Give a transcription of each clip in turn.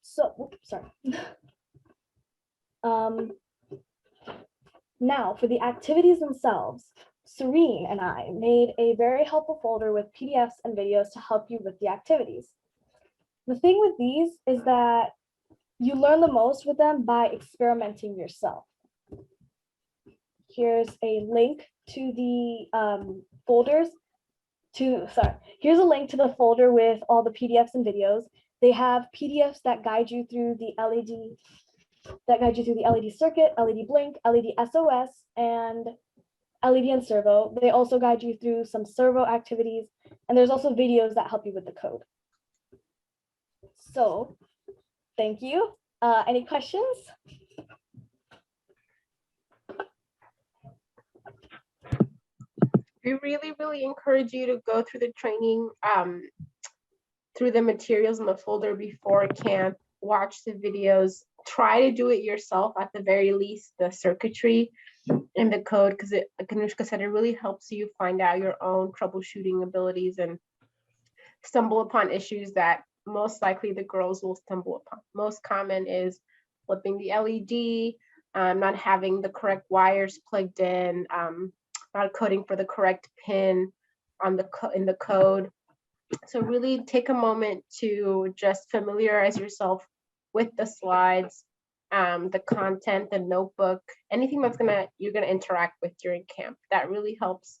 So, oops, sorry. Now for the activities themselves, Serene and I made a very helpful folder with PDFs and videos to help you with the activities. The thing with these is that you learn the most with them by experimenting yourself. Here's a link to the folders here's a link to the folder with all the PDFs and videos. They have PDFs that guide you through the LED circuit, LED blink, LED SOS, and LED and servo. They also guide you through some servo activities, and there's also videos that help you with the code. So, thank you. Any questions? We really encourage you to go through the training, through the materials in the folder before camp, watch the videos, try to do it yourself at the very least, the circuitry and the code, because like Anushka said, it really helps you find out your own troubleshooting abilities and stumble upon issues that most likely the girls will stumble upon. Most common is flipping the LED, not having the correct wires plugged in, not coding for the correct pin on in the code. So really take a moment to just familiarize yourself with the slides, the content, the notebook, anything that's you're gonna interact with during camp. That really helps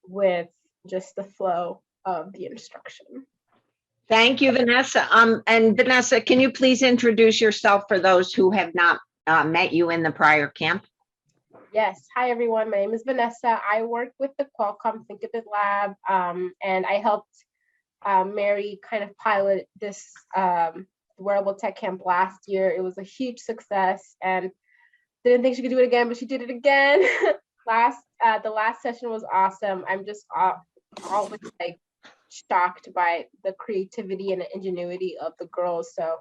with just the flow of the instruction. Thank you, Vanessa. And Vanessa, can you please introduce yourself for those who have not met you in the prior camp? Yes. Hi, everyone. My name is Vanessa. I work with the Qualcomm Thinkabit Lab, and I helped Mary kind of pilot this wearable tech camp last year. It was a huge success, and didn't think she could do it again, but she did it again. The last session was awesome. I'm just always like shocked by the creativity and the ingenuity of the girls. So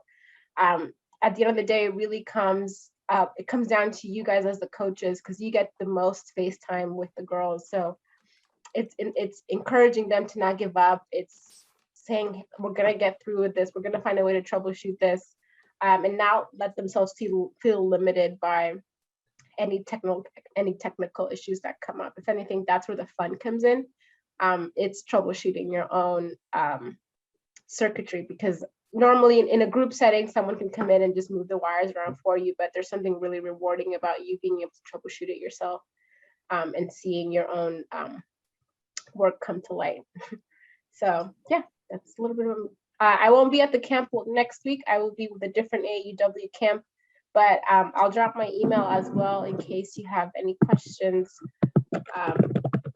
at the end of the day, it really comes down to you guys as the coaches, because you get the most face time with the girls. So it's encouraging them to not give up. It's saying, we're gonna get through with this. We're gonna find a way to troubleshoot this, and not let themselves feel limited by any technical issues that come up. If anything, that's where the fun comes in. It's troubleshooting your own circuitry, because normally in a group setting, someone can come in and just move the wires around for you, but there's something really rewarding about you being able to troubleshoot it yourself, and seeing your own work come to light. So yeah, that's a little bit of I won't be at the camp next week. I will be with a different AUW camp, but I'll drop my email as well in case you have any questions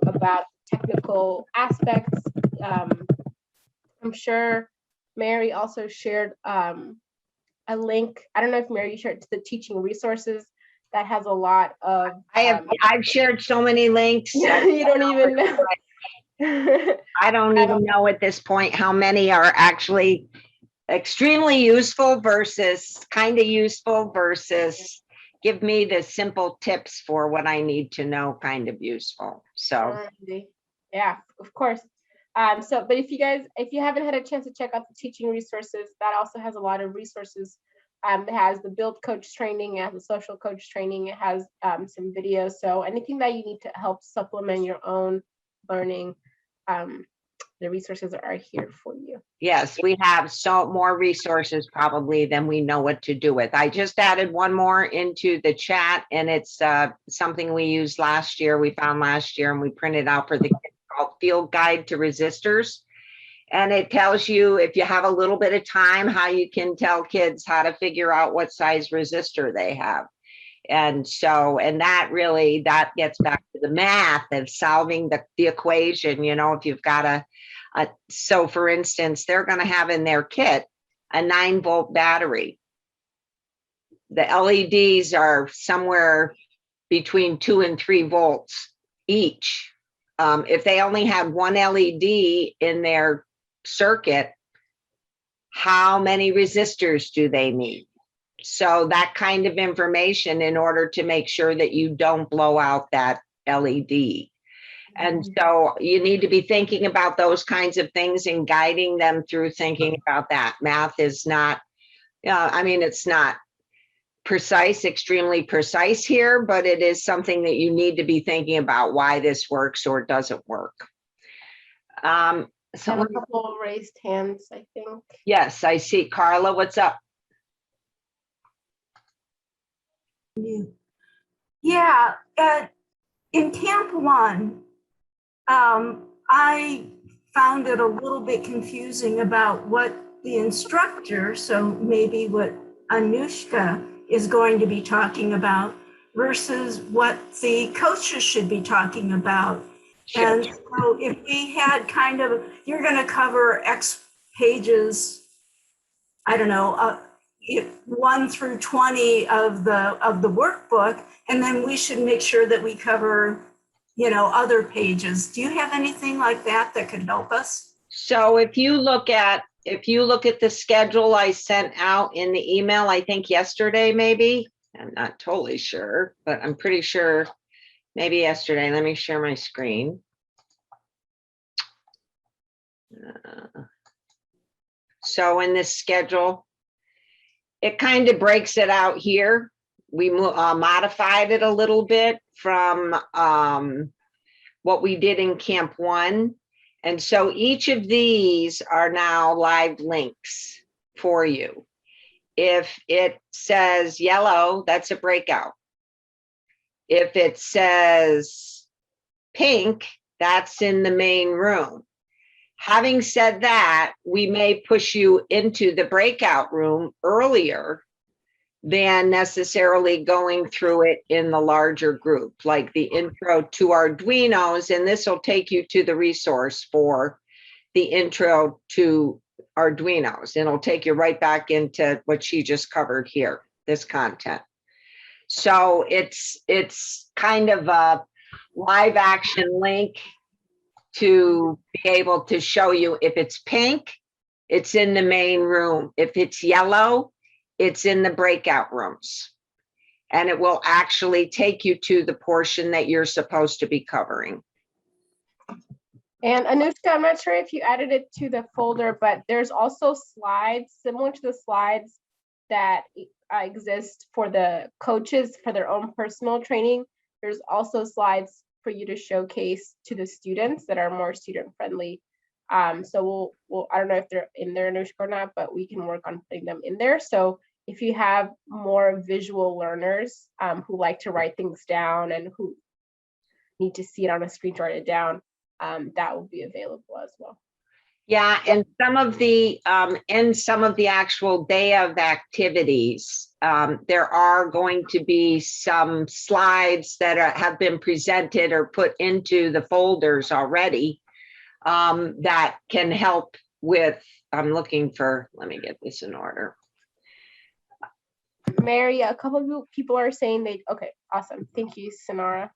about technical aspects. I'm sure Mary also shared a link. I don't know if Mary shared to the teaching resources that has a lot of. I've shared so many links. You don't even know. I don't even know at this point how many are actually extremely useful versus kind of useful versus give me the simple tips for what I need to know kind of useful. So yeah, of course. But if you haven't had a chance to check out the teaching resources, that also has a lot of resources. It has the build coach training, it has the social coach training, it has some videos. So anything that you need to help supplement your own learning, the resources are here for you. Yes, we have more resources probably than we know what to do with. I just added one more into the chat, and it's something we used last year. We found last year, and we printed out for the kids, called Field Guide to Resistors. And it tells you, if you have a little bit of time, how you can tell kids how to figure out what size resistor they have. And so, and that gets back to the math of solving the equation. You know, if you've got so for instance, they're going to have in their kit a 9-volt battery. The LEDs are somewhere between 2 and 3 volts each. If they only had one LED in their circuit, how many resistors do they need? So that kind of information in order to make sure that you don't blow out that LED. And so you need to be thinking about those kinds of things and guiding them through thinking about that. Math is not, I mean, it's not precise, extremely precise here, but it is something that you need to be thinking about why this works or doesn't work. I have a Someone, couple raised hands, I think. yes, I see. Carla, what's up? Yeah, in Camp One, I found it a little bit confusing about what the instructor, so maybe what Anushka is going to be talking about versus what the coaches should be talking about. Sure. And so if we had kind of, you're going to cover X pages, I don't know, 1 through 20 of the workbook, and then we should make sure that we cover, other pages. Do you have anything like that that could help us? So if you look at the schedule I sent out in the email, I think yesterday, maybe, I'm not totally sure, but I'm pretty sure maybe yesterday. Let me share my screen. So in this schedule, it kind of breaks it out here. We modified it a little bit from what we did in Camp One. And so each of these are now live links for you. If it says yellow, that's a breakout. If it says pink, that's in the main room. Having said that, we may push you into the breakout room earlier than necessarily going through it in the larger group, like the intro to Arduinos, and this will take you to the resource for the intro to Arduinos. And it'll take you right back into what she just covered here, this content. So it's kind of a live action link to be able to show you if it's pink, it's in the main room. If it's yellow, it's in the breakout rooms. And it will actually take you to the portion that you're supposed to be covering. And Anushka, I'm not sure if you added it to the folder, but there's also slides similar to the slides that exist for the coaches for their own personal training. There's also slides for you to showcase to the students that are more student friendly. So we'll I don't know if they're in there, Anushka, or not, but we can work on putting them in there. So if you have more visual learners who like to write things down and who need to see it on a screen to write it down, that will be available as well. Yeah, and some of the actual day of activities, there are going to be some slides that have been presented or put into the folders already that can help with, I'm looking for, let me get this in order. Mary, a couple of people are saying they, okay, awesome. Thank you, Sonara.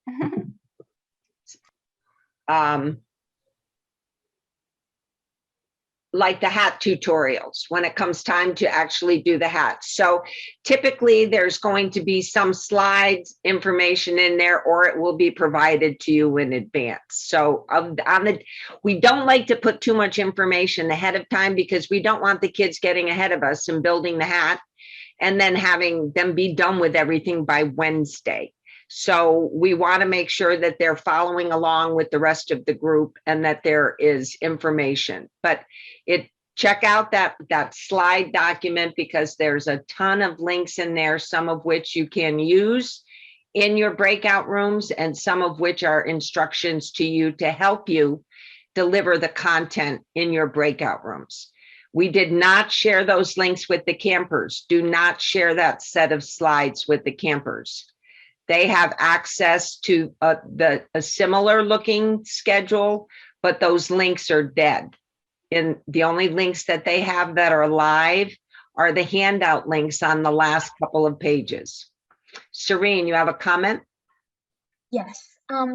Like the hat tutorials when it comes time to actually do the hats. So typically there's going to be some slides information in there, or it will be provided to you in advance. So we don't like to put too much information ahead of time because we don't want the kids getting ahead of us and building the hat and then having them be done with everything by Wednesday. So we want to make sure that they're following along with the rest of the group and that there is information. But check out that slide document because there's a ton of links in there, some of which you can use in your breakout rooms and some of which are instructions to you to help you deliver the content in your breakout rooms. We did not share those links with the campers. Do not share that set of slides with the campers. They have access to a similar looking schedule, but those links are dead. And the only links that they have that are live are the handout links on the last couple of pages. Serene, you have a comment? Yes,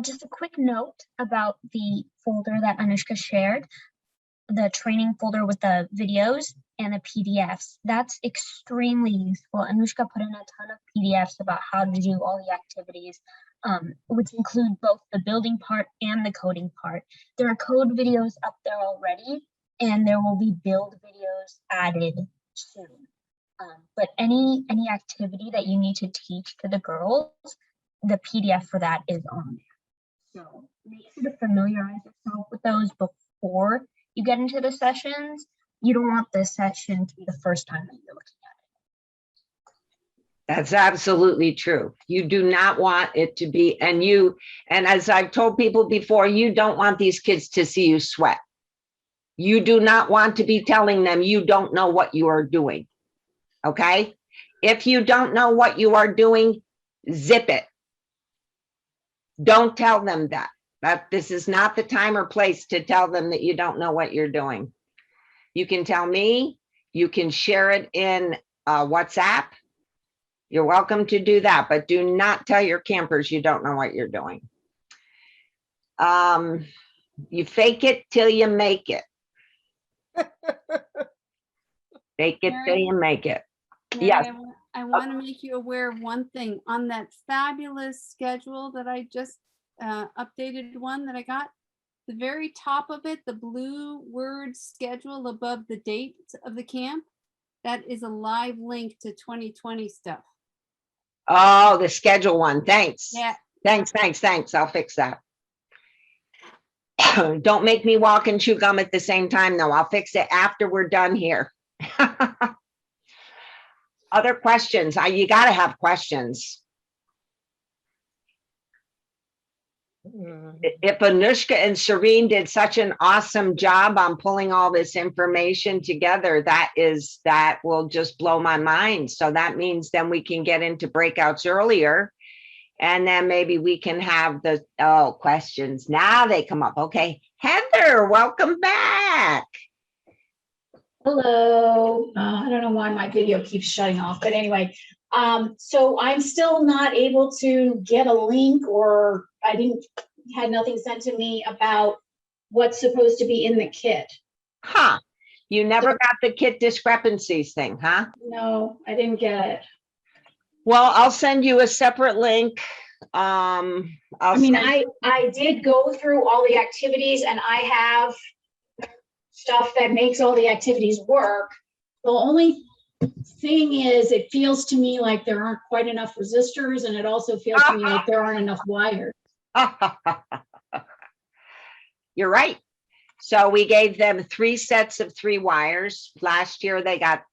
just a quick note about the folder that Anushka shared, the training folder with the videos and the PDFs. That's extremely useful. Anushka put in a ton of PDFs about how to do all the activities. which include both the building part and the coding part. There are code videos up there already, and there will be build videos added soon. But any activity that you need to teach to the girls, the PDF for that is on there. So make sure to familiarize yourself with those before you get into the sessions. You don't want this session to be the first time that you're looking at it. That's absolutely true. You do not want it to be, and as I've told people before, you don't want these kids to see you sweat. You do not want to be telling them you don't know what you are doing. Okay? If you don't know what you are doing, zip it. Don't tell them that this is not the time or place to tell them that you don't know what you're doing. You can tell me, you can share it in WhatsApp. You're welcome to do that, but do not tell your campers you don't know what you're doing. You fake it till you make it. Fake it till you make it. Mary, Yes. I want to make you aware of one thing. On that fabulous schedule that I just updated one that I got, the very top of it, the blue word schedule above the dates of the camp, that is a live link to 2020 stuff. Oh, the schedule one. Thanks. Yeah. Thanks. I'll fix that. Don't make me walk and chew gum at the same time, though. I'll fix it after we're done here. Other questions? You got to have questions. If Anushka and Serene did such an awesome job on pulling all this information together, that will just blow my mind. So that means then we can get into breakouts earlier, and then maybe we can have the questions. Now they come up. Okay, Heather, welcome back. Hello. I don't know why my video keeps shutting off, but anyway, so I'm still not able to get a link, or had nothing sent to me about what's supposed to be in the kit. Huh? You never got the kit discrepancies thing, huh? No, I didn't get it. Well, I'll send you a separate link. I did go through all the activities, and I have stuff that makes all the activities work. The only thing is, it feels to me like there aren't quite enough resistors, and it also feels to me like there aren't enough wires. You're right. So we gave them 3 sets of 3 wires. Last year they got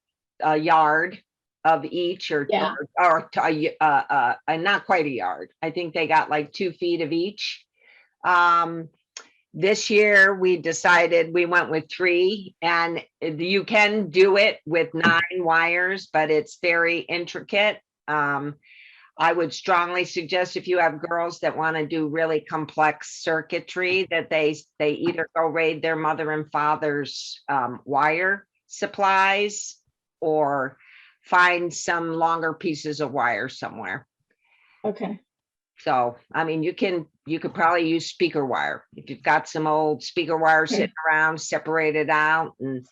a yard of each, or not quite a yard. I think they got like 2 feet of each. This year we decided we went with 3, and you can do it with 9 wires, but it's very intricate. I would strongly suggest, if you have girls that want to do really complex circuitry, that they either go raid their mother and father's wire supplies, or find some longer pieces of wire somewhere. Okay. So, I mean, you could probably use speaker wire. If you've got some old speaker wire sitting around, separate it out. And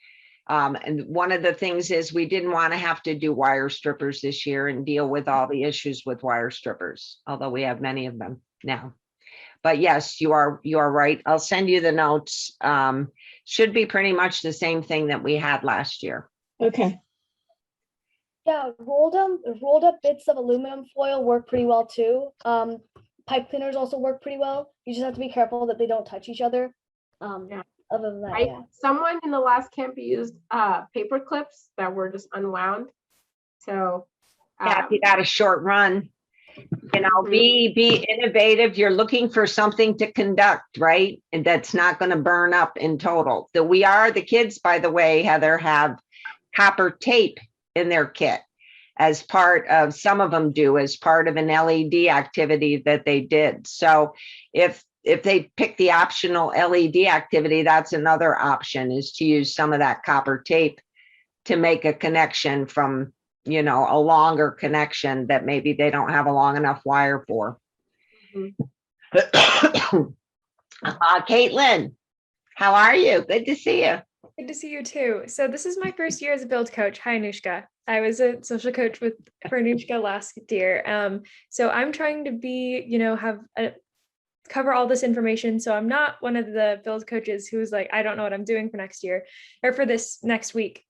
one of the things is, we didn't want to have to do wire strippers this year and deal with all the issues with wire strippers, although we have many of them now. But yes, you are right. I'll send you the notes. Should be pretty much the same thing that we had last year. Okay. Yeah, rolled up bits of aluminum foil work pretty well too. Pipe cleaners also work pretty well. You just have to be careful that they don't touch each other. Yeah. Other than that, yeah. Someone in the last camp used paper clips that were just unwound. So Yeah, if you got a short run, be innovative. You're looking for something to conduct, right? And that's not going to burn up in total. The kids, by the way, Heather, have copper tape in their kit as part of, some of them do, as part of an LED activity that they did. So if they pick the optional LED activity, that's another option, is to use some of that copper tape to make a connection from, a longer connection that maybe they don't have a long enough wire for. Caitlin, how are you? Good to see you. Good to see you too. So this is my first year as a build coach. Hi, Anushka. I was a social coach for Anushka last year. So I'm trying to be, cover all this information. So I'm not one of the build coaches who's like, I don't know what I'm doing for next year or for this next week.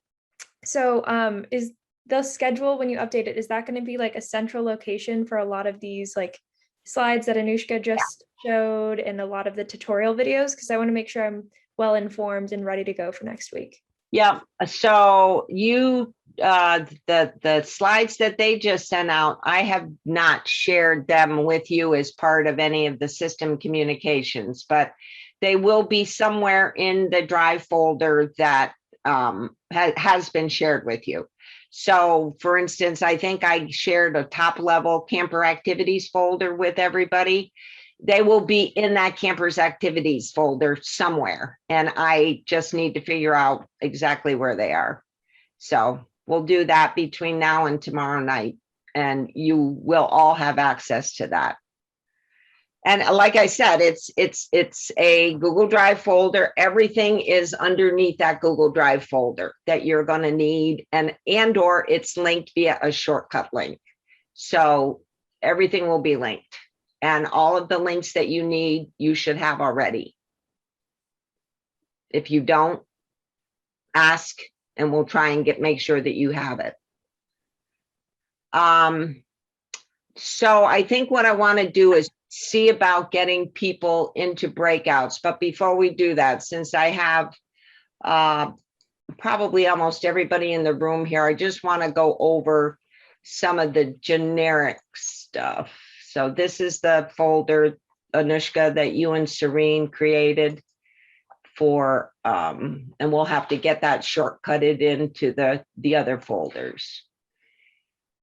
So is the schedule, when you update it, is that going to be like a central location for a lot of these like slides that Anushka just showed and a lot of the tutorial videos? Because I want to make sure I'm well informed and ready to go for next week. Yeah, so the slides that they just sent out, I have not shared them with you as part of any of the system communications, but they will be somewhere in the Drive folder that has been shared with you. So for instance, I think I shared a top level camper activities folder with everybody. They will be in that campers activities folder somewhere. And I just need to figure out exactly where they are. So we'll do that between now and tomorrow night, and you will all have access to that. And like I said, it's a Google Drive folder. Everything is underneath that Google Drive folder that you're going to need, and or it's linked via a shortcut link. So everything will be linked. And all of the links that you need, you should have already. If you don't, ask, and we'll try and make sure that you have it. So I think what I want to do is see about getting people into breakouts. But before we do that, since I have probably almost everybody in the room here, I just want to go over some of the generic stuff. So this is the folder, Anushka, that you and Serene created for, and we'll have to get that shortcutted into the other folders.